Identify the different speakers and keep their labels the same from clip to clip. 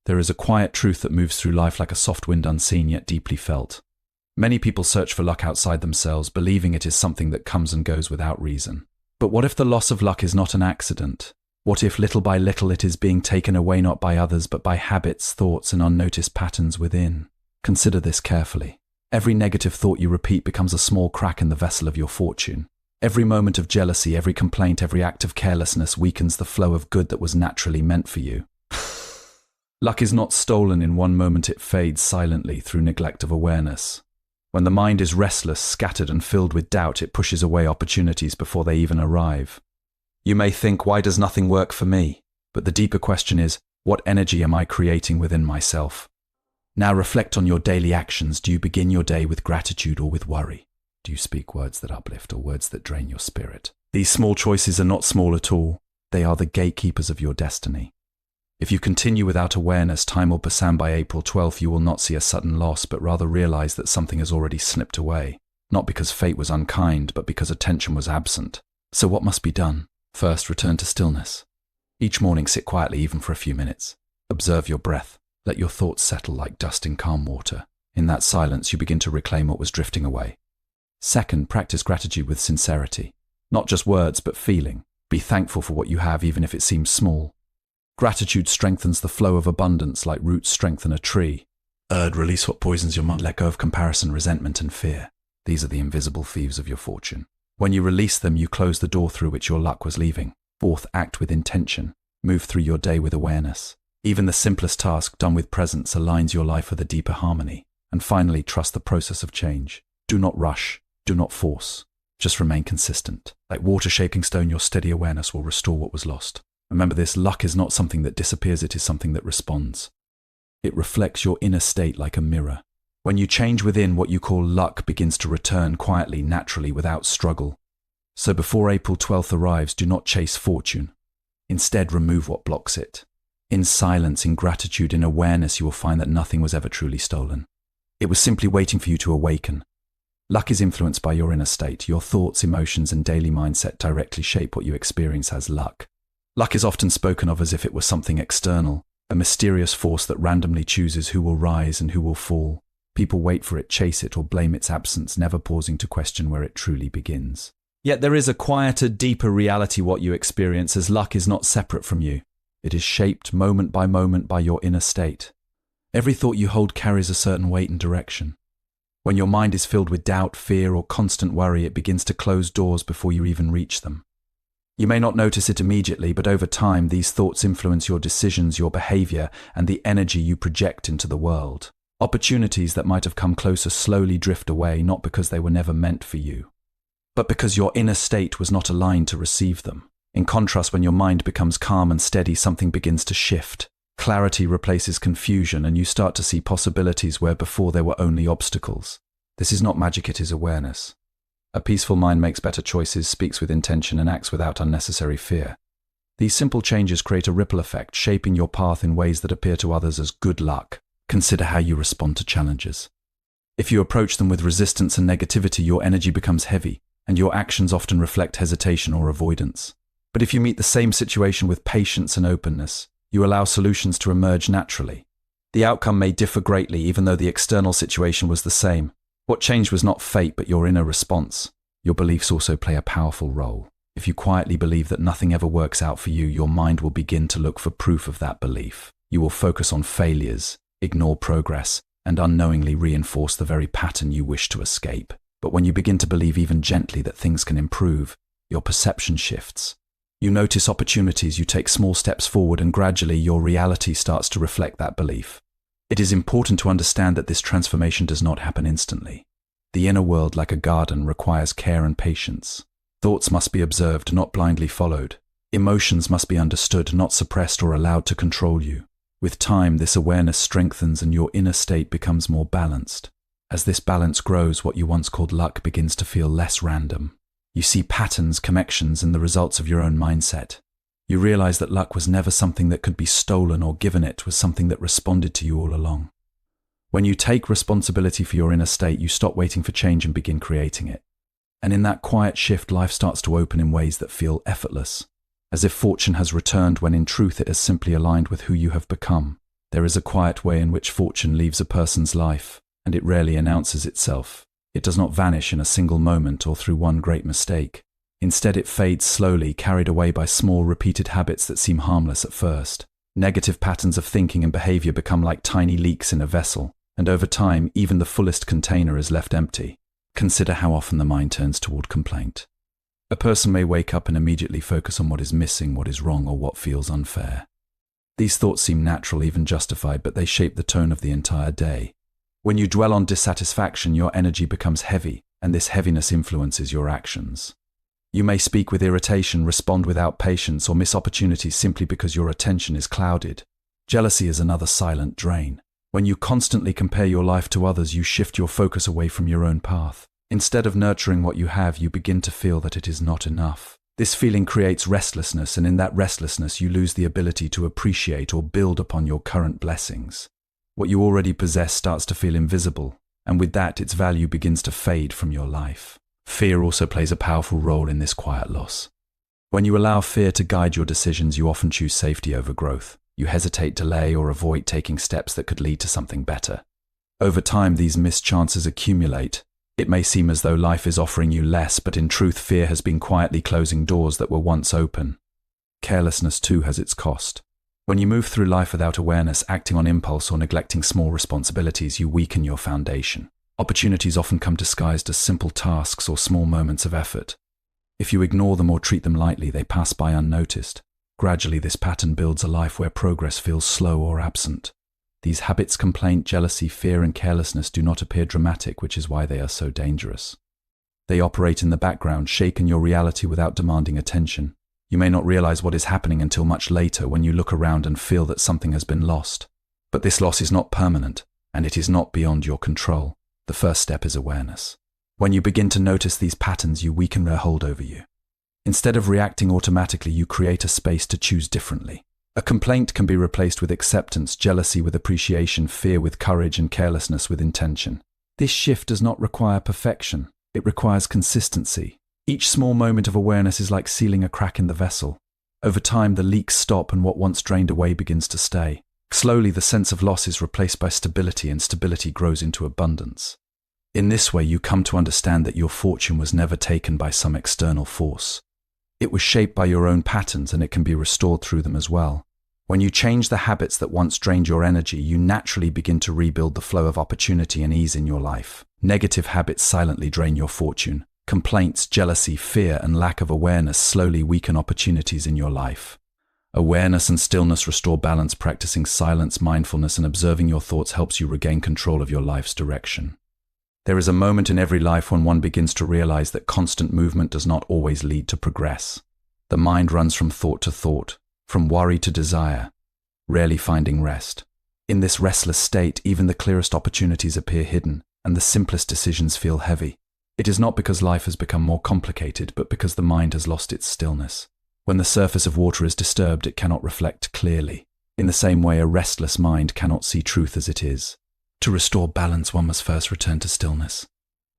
Speaker 1: There is a quiet truth that moves through life like a soft wind, unseen yet deeply felt. Many people search for luck outside themselves, believing it is something that comes and goes without reason. But what if the loss of luck is not an accident? What if little by little it is being taken away not by others but by habits, thoughts, and unnoticed patterns within? Consider this carefully. Every negative thought you repeat becomes a small crack in the vessel of your fortune. Every moment of jealousy, every complaint, every act of carelessness weakens the flow of good that was naturally meant for you. Luck is not stolen in one moment, it fades silently through neglect of awareness. When the mind is restless, scattered, and filled with doubt, it pushes away opportunities before they even arrive. You may think, why does nothing work for me? But the deeper question is, what energy am I creating within myself? Now reflect on your daily actions. Do you begin your day with gratitude or with worry? Do you speak words that uplift or words that drain your spirit? These small choices are not small at all. They are the gatekeepers of your destiny. If you continue without awareness, time will pass, and by April 12th you will not see a sudden loss, but rather realize that something has already slipped away. Not because fate was unkind, but because attention was absent. So what must be done? First, return to stillness. Each morning sit quietly, even for a few minutes. Observe your breath. Let your thoughts settle like dust in calm water. In that silence, you begin to reclaim what was drifting away. Second, practice gratitude with sincerity. Not just words, but feeling. Be thankful for what you have, even if it seems small. Gratitude strengthens the flow of abundance like roots strengthen a tree. Third, release what poisons your mind. Let go of comparison, resentment, and fear. These are the invisible thieves of your fortune. When you release them, you close the door through which your luck was leaving. Fourth, act with intention. Move through your day with awareness. Even the simplest task done with presence aligns your life with a deeper harmony. And finally, trust the process of change. Do not rush. Do not force. Just remain consistent. Like water shaping stone, your steady awareness will restore what was lost. Remember this, luck is not something that disappears, it is something that responds. It reflects your inner state like a mirror. When you change within, what you call luck begins to return quietly, naturally, without struggle. So before April 12th arrives, do not chase fortune. Instead, remove what blocks it. In silence, in gratitude, in awareness, you will find that nothing was ever truly stolen. It was simply waiting for you to awaken. Luck is influenced by your inner state. Your thoughts, emotions, and daily mindset directly shape what you experience as luck. Luck is often spoken of as if it was something external, a mysterious force that randomly chooses who will rise and who will fall. People wait for it, chase it, or blame its absence, never pausing to question where it truly begins. Yet there is a quieter, deeper reality what you experience, as luck is not separate from you. It is shaped moment by your inner state. Every thought you hold carries a certain weight and direction. When your mind is filled with doubt, fear, or constant worry, it begins to close doors before you even reach them. You may not notice it immediately, but over time, these thoughts influence your decisions, your behavior, and the energy you project into the world. Opportunities that might have come closer slowly drift away, not because they were never meant for you, but because your inner state was not aligned to receive them. In contrast, when your mind becomes calm and steady, something begins to shift. Clarity replaces confusion, and you start to see possibilities where before there were only obstacles. This is not magic, it is awareness. A peaceful mind makes better choices, speaks with intention, and acts without unnecessary fear. These simple changes create a ripple effect, shaping your path in ways that appear to others as good luck. Consider how you respond to challenges. If you approach them with resistance and negativity, your energy becomes heavy, and your actions often reflect hesitation or avoidance. But if you meet the same situation with patience and openness, you allow solutions to emerge naturally. The outcome may differ greatly, even though the external situation was the same. What changed was not fate, but your inner response. Your beliefs also play a powerful role. If you quietly believe that nothing ever works out for you, your mind will begin to look for proof of that belief. You will focus on failures, ignore progress, and unknowingly reinforce the very pattern you wish to escape. But when you begin to believe even gently that things can improve, your perception shifts. You notice opportunities, you take small steps forward, and gradually your reality starts to reflect that belief. It is important to understand that this transformation does not happen instantly. The inner world, like a garden, requires care and patience. Thoughts must be observed, not blindly followed. Emotions must be understood, not suppressed or allowed to control you. With time, this awareness strengthens and your inner state becomes more balanced. As this balance grows, what you once called luck begins to feel less random. You see patterns, connections, and the results of your own mindset. You realize that luck was never something that could be stolen or given, it was something that responded to you all along. When you take responsibility for your inner state, you stop waiting for change and begin creating it. And in that quiet shift, life starts to open in ways that feel effortless, as if fortune has returned when in truth it has simply aligned with who you have become. There is a quiet way in which fortune leaves a person's life, and it rarely announces itself. It does not vanish in a single moment or through one great mistake. Instead, it fades slowly, carried away by small, repeated habits that seem harmless at first. Negative patterns of thinking and behavior become like tiny leaks in a vessel, and over time, even the fullest container is left empty. Consider how often the mind turns toward complaint. A person may wake up and immediately focus on what is missing, what is wrong, or what feels unfair. These thoughts seem natural, even justified, but they shape the tone of the entire day. When you dwell on dissatisfaction, your energy becomes heavy, and this heaviness influences your actions. You may speak with irritation, respond without patience, or miss opportunities simply because your attention is clouded. Jealousy is another silent drain. When you constantly compare your life to others, you shift your focus away from your own path. Instead of nurturing what you have, you begin to feel that it is not enough. This feeling creates restlessness, and in that restlessness, you lose the ability to appreciate or build upon your current blessings. What you already possess starts to feel invisible, and with that, its value begins to fade from your life. Fear also plays a powerful role in this quiet loss. When you allow fear to guide your decisions, you often choose safety over growth. You hesitate, delay, or avoid taking steps that could lead to something better. Over time, these missed chances accumulate. It may seem as though life is offering you less, but in truth, fear has been quietly closing doors that were once open. Carelessness too has its cost. When you move through life without awareness, acting on impulse or neglecting small responsibilities, you weaken your foundation. Opportunities often come disguised as simple tasks or small moments of effort. If you ignore them or treat them lightly, they pass by unnoticed. Gradually, this pattern builds a life where progress feels slow or absent. These habits, complaint, jealousy, fear, and carelessness do not appear dramatic, which is why they are so dangerous. They operate in the background, shaking your reality without demanding attention. You may not realize what is happening until much later, when you look around and feel that something has been lost. But this loss is not permanent, and it is not beyond your control. The first step is awareness. When you begin to notice these patterns, you weaken their hold over you. Instead of reacting automatically, you create a space to choose differently. A complaint can be replaced with acceptance, jealousy with appreciation, fear with courage, and carelessness with intention. This shift does not require perfection. It requires consistency. Each small moment of awareness is like sealing a crack in the vessel. Over time, the leaks stop and what once drained away begins to stay. Slowly, the sense of loss is replaced by stability, and stability grows into abundance. In this way, you come to understand that your fortune was never taken by some external force. It was shaped by your own patterns, and it can be restored through them as well. When you change the habits that once drained your energy, you naturally begin to rebuild the flow of opportunity and ease in your life. Negative habits silently drain your fortune. Complaints, jealousy, fear, and lack of awareness slowly weaken opportunities in your life. Awareness and stillness restore balance. Practicing silence, mindfulness, and observing your thoughts helps you regain control of your life's direction. There is a moment in every life when one begins to realize that constant movement does not always lead to progress. The mind runs from thought to thought, from worry to desire, rarely finding rest. In this restless state, even the clearest opportunities appear hidden, and the simplest decisions feel heavy. It is not because life has become more complicated, but because the mind has lost its stillness. When the surface of water is disturbed, it cannot reflect clearly. In the same way, a restless mind cannot see truth as it is. To restore balance, one must first return to stillness.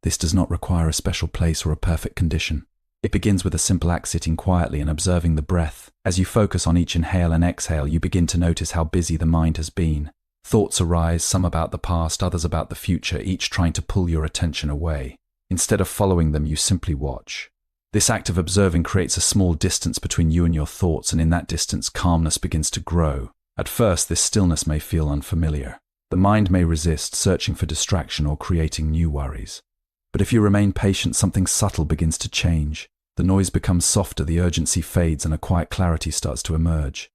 Speaker 1: This does not require a special place or a perfect condition. It begins with a simple act, sitting quietly and observing the breath. As you focus on each inhale and exhale, you begin to notice how busy the mind has been. Thoughts arise, some about the past, others about the future, each trying to pull your attention away. Instead of following them, you simply watch. This act of observing creates a small distance between you and your thoughts, and in that distance, calmness begins to grow. At first, this stillness may feel unfamiliar. The mind may resist, searching for distraction or creating new worries. But if you remain patient, something subtle begins to change. The noise becomes softer, the urgency fades, and a quiet clarity starts to emerge.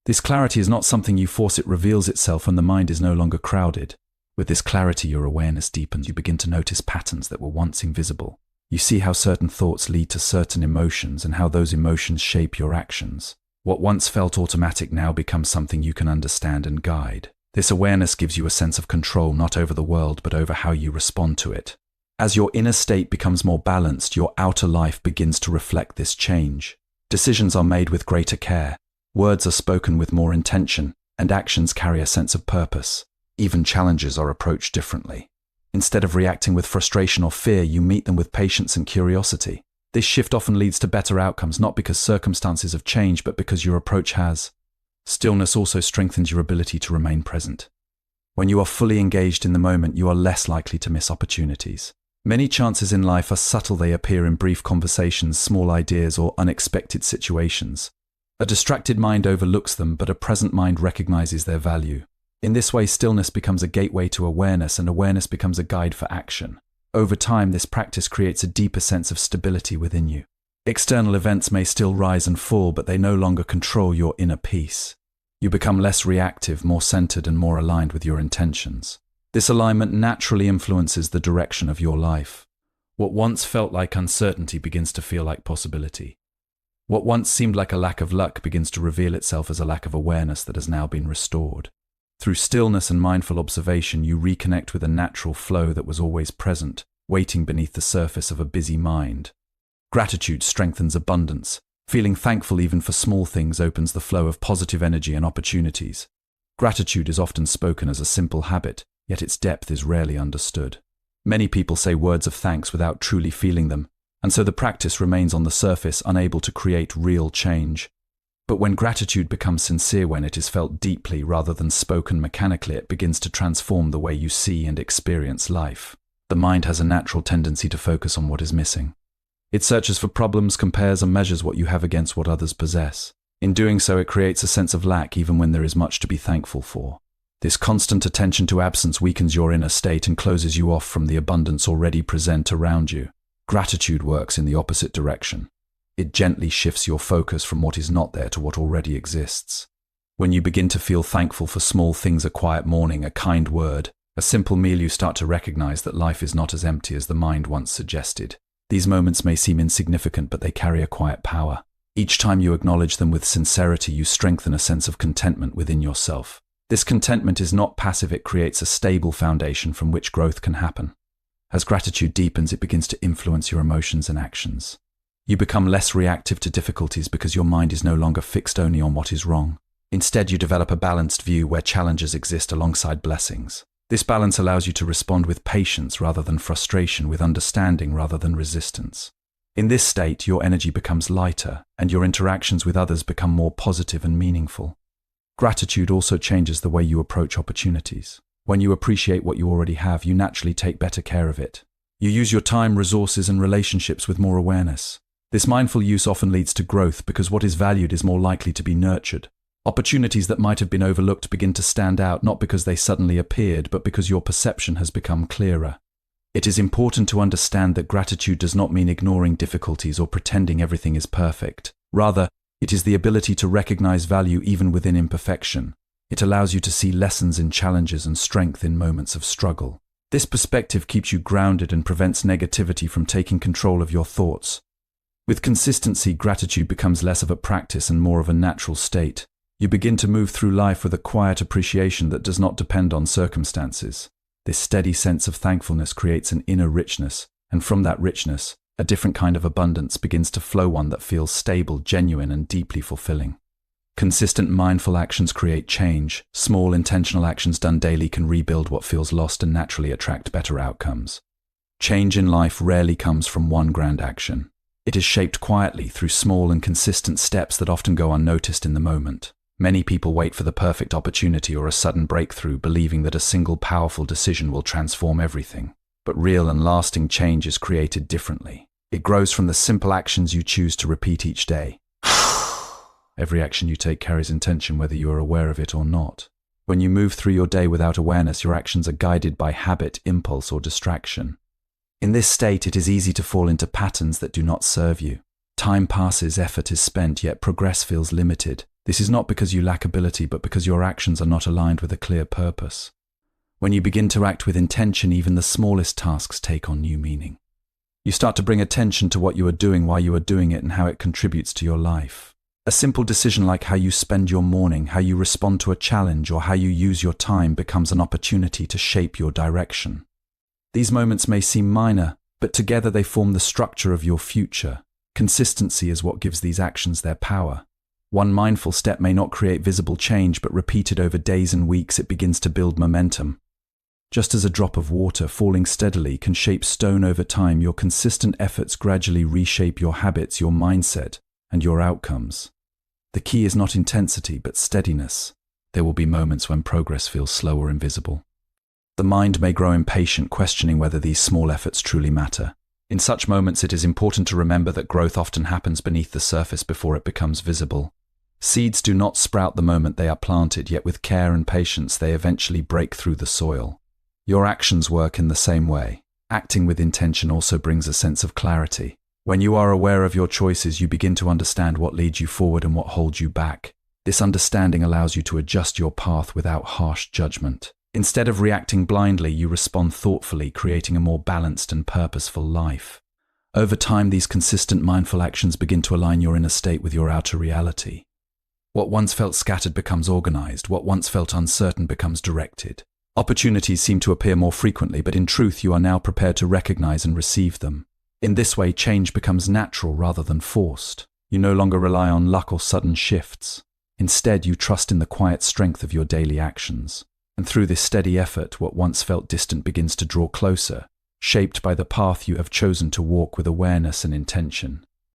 Speaker 1: This clarity is not something you force, it reveals itself when the mind is no longer crowded. With this clarity, your awareness deepens. You begin to notice patterns that were once invisible. You see how certain thoughts lead to certain emotions and how those emotions shape your actions. What once felt automatic now becomes something you can understand and guide. This awareness gives you a sense of control, not over the world, but over how you respond to it. As your inner state becomes more balanced, your outer life begins to reflect this change. Decisions are made with greater care, words are spoken with more intention, and actions carry a sense of purpose. Even challenges are approached differently. Instead of reacting with frustration or fear, you meet them with patience and curiosity. This shift often leads to better outcomes, not because circumstances have changed, but because your approach has. Stillness also strengthens your ability to remain present. When you are fully engaged in the moment, you are less likely to miss opportunities. Many chances in life are subtle. They appear in brief conversations, small ideas, or unexpected situations. A distracted mind overlooks them, but a present mind recognizes their value. In this way, stillness becomes a gateway to awareness, and awareness becomes a guide for action. Over time, this practice creates a deeper sense of stability within you. External events may still rise and fall, but they no longer control your inner peace. You become less reactive, more centered, and more aligned with your intentions. This alignment naturally influences the direction of your life. What once felt like uncertainty begins to feel like possibility. What once seemed like a lack of luck begins to reveal itself as a lack of awareness that has now been restored. Through stillness and mindful observation, you reconnect with a natural flow that was always present, waiting beneath the surface of a busy mind. Gratitude strengthens abundance. Feeling thankful even for small things opens the flow of positive energy and opportunities. Gratitude is often spoken as a simple habit, yet its depth is rarely understood. Many people say words of thanks without truly feeling them, and so the practice remains on the surface, unable to create real change. But when gratitude becomes sincere, when it is felt deeply rather than spoken mechanically, it begins to transform the way you see and experience life. The mind has a natural tendency to focus on what is missing. It searches for problems, compares and measures what you have against what others possess. In doing so, it creates a sense of lack even when there is much to be thankful for. This constant attention to absence weakens your inner state and closes you off from the abundance already present around you. Gratitude works in the opposite direction. It gently shifts your focus from what is not there to what already exists. When you begin to feel thankful for small things, a quiet morning, a kind word, a simple meal, you start to recognize that life is not as empty as the mind once suggested. These moments may seem insignificant, but they carry a quiet power. Each time you acknowledge them with sincerity, you strengthen a sense of contentment within yourself. This contentment is not passive, it creates a stable foundation from which growth can happen. As gratitude deepens, it begins to influence your emotions and actions. You become less reactive to difficulties because your mind is no longer fixed only on what is wrong. Instead, you develop a balanced view where challenges exist alongside blessings. This balance allows you to respond with patience rather than frustration, with understanding rather than resistance. In this state, your energy becomes lighter and your interactions with others become more positive and meaningful. Gratitude also changes the way you approach opportunities. When you appreciate what you already have, you naturally take better care of it. You use your time, resources, and relationships with more awareness. This mindful use often leads to growth because what is valued is more likely to be nurtured. Opportunities that might have been overlooked begin to stand out, not because they suddenly appeared, but because your perception has become clearer. It is important to understand that gratitude does not mean ignoring difficulties or pretending everything is perfect. Rather, it is the ability to recognize value even within imperfection. It allows you to see lessons in challenges and strength in moments of struggle. This perspective keeps you grounded and prevents negativity from taking control of your thoughts. With consistency, gratitude becomes less of a practice and more of a natural state. You begin to move through life with a quiet appreciation that does not depend on circumstances. This steady sense of thankfulness creates an inner richness, and from that richness, a different kind of abundance begins to flow, one that feels stable, genuine, and deeply fulfilling. Consistent mindful actions create change. Small intentional actions done daily can rebuild what feels lost and naturally attract better outcomes. Change in life rarely comes from one grand action. It is shaped quietly through small and consistent steps that often go unnoticed in the moment. Many people wait for the perfect opportunity or a sudden breakthrough, believing that a single powerful decision will transform everything. But real and lasting change is created differently. It grows from the simple actions you choose to repeat each day. Every action you take carries intention, whether you are aware of it or not. When you move through your day without awareness, your actions are guided by habit, impulse, or distraction. In this state, it is easy to fall into patterns that do not serve you. Time passes, effort is spent, yet progress feels limited. This is not because you lack ability, but because your actions are not aligned with a clear purpose. When you begin to act with intention, even the smallest tasks take on new meaning. You start to bring attention to what you are doing, why you are doing it, and how it contributes to your life. A simple decision like how you spend your morning, how you respond to a challenge, or how you use your time becomes an opportunity to shape your direction. These moments may seem minor, but together they form the structure of your future. Consistency is what gives these actions their power. One mindful step may not create visible change, but repeated over days and weeks, it begins to build momentum. Just as a drop of water falling steadily can shape stone over time, your consistent efforts gradually reshape your habits, your mindset, and your outcomes. The key is not intensity, but steadiness. There will be moments when progress feels slow or invisible. The mind may grow impatient, questioning whether these small efforts truly matter. In such moments, it is important to remember that growth often happens beneath the surface before it becomes visible. Seeds do not sprout the moment they are planted, yet with care and patience they eventually break through the soil. Your actions work in the same way. Acting with intention also brings a sense of clarity. When you are aware of your choices, you begin to understand what leads you forward and what holds you back. This understanding allows you to adjust your path without harsh judgment. Instead of reacting blindly, you respond thoughtfully, creating a more balanced and purposeful life. Over time, these consistent mindful actions begin to align your inner state with your outer reality. What once felt scattered becomes organized. What once felt uncertain becomes directed. Opportunities seem to appear more frequently, but in truth, you are now prepared to recognize and receive them. In this way, change becomes natural rather than forced. You no longer rely on luck or sudden shifts. Instead, you trust in the quiet strength of your daily actions. And through this steady effort, what once felt distant begins to draw closer, shaped by the path you have chosen to walk with awareness and intention.